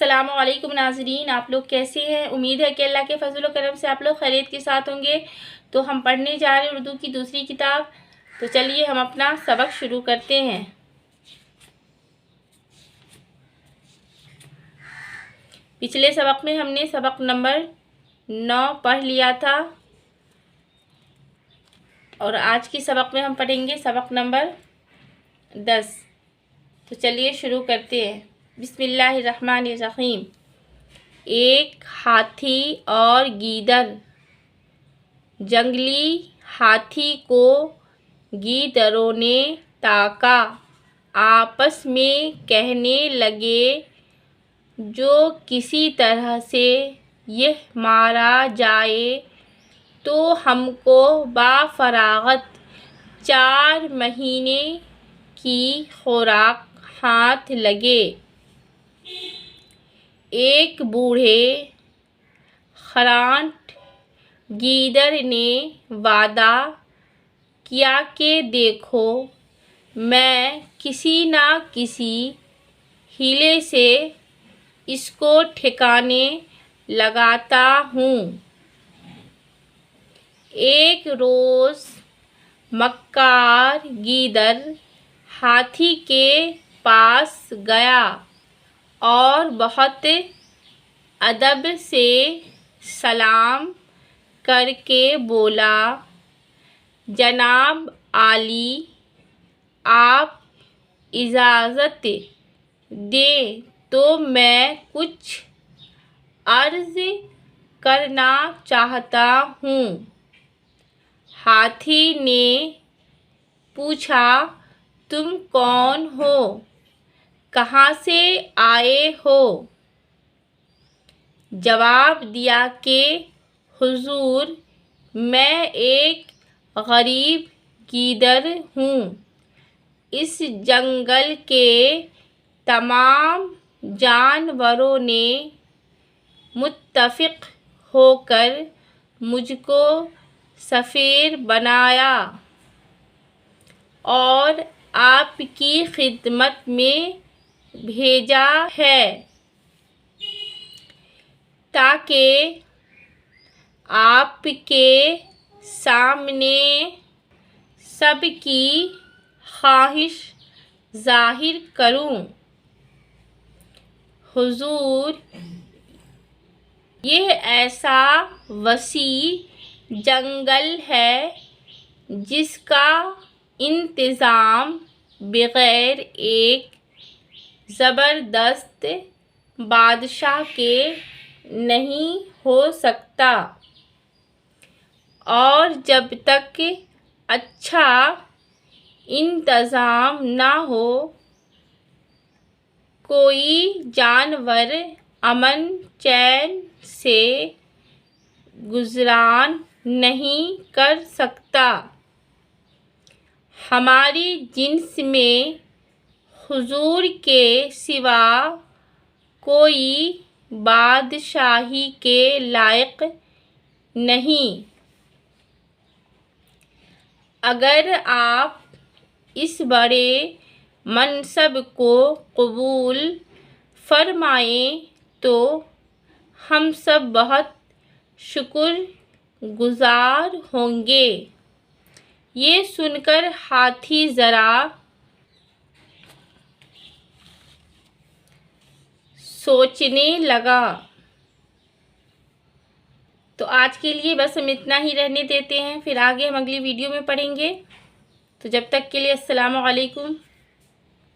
السلام علیکم ناظرین، آپ لوگ کیسے ہیں؟ امید ہے کہ اللہ کے فضل و کرم سے آپ لوگ خیریت کے ساتھ ہوں گے۔ تو ہم پڑھنے جا رہے ہیں اردو کی دوسری کتاب۔ تو چلیے ہم اپنا سبق شروع کرتے ہیں۔ پچھلے سبق میں ہم نے سبق نمبر 9 پڑھ لیا تھا اور آج کی سبق میں ہم پڑھیں گے سبق نمبر 10۔ تو چلیے شروع کرتے ہیں۔ بسم اللہ الرحمن الرحیم۔ ایک ہاتھی اور گیدڑ۔ جنگلی ہاتھی کو گیدڑوں نے تاکا، آپس میں کہنے لگے جو کسی طرح سے یہ مارا جائے تو ہم کو بافراغت 4 مہینے کی خوراک ہاتھ لگے۔ ایک بوڑھے خرانٹ گیدڑ نے وعدہ کیا کہ دیکھو، میں کسی نہ کسی ہیلے سے اس کو ٹھکانے لگاتا ہوں۔ ایک روز مکار گیدڑ ہاتھی کے پاس گیا اور بہت ادب سے سلام کر کے بولا، جناب عالی، آپ اجازت دیں تو میں کچھ عرض کرنا چاہتا ہوں۔ ہاتھی نے پوچھا، تم کون ہو؟ کہاں سے آئے ہو؟ جواب دیا کہ حضور، میں ایک غریب گیدڑ ہوں۔ اس جنگل کے تمام جانوروں نے متفق ہو کر مجھ کو سفیر بنایا اور آپ کی خدمت میں بھیجا ہے تاکہ آپ کے سامنے سب کی خواہش ظاہر کروں۔ حضور، یہ ایسا وسیع جنگل ہے جس کا انتظام بغیر ایک زبردست بادشاہ کے نہیں ہو سکتا، اور جب تک اچھا انتظام نہ ہو کوئی جانور امن چین سے گزران نہیں کر سکتا۔ ہماری جنس میں حضور کے سوا کوئی بادشاہی کے لائق نہیں۔ اگر آپ اس بڑے منصب کو قبول فرمائیں تو ہم سب بہت شکر گزار ہوں گے۔ یہ سن کر ہاتھی ذرا سوچنے لگا۔ تو آج کے لیے بس ہم اتنا ہی رہنے دیتے ہیں، پھر آگے ہم اگلی ویڈیو میں پڑھیں گے۔ تو جب تک کے لیے السلام علیکم۔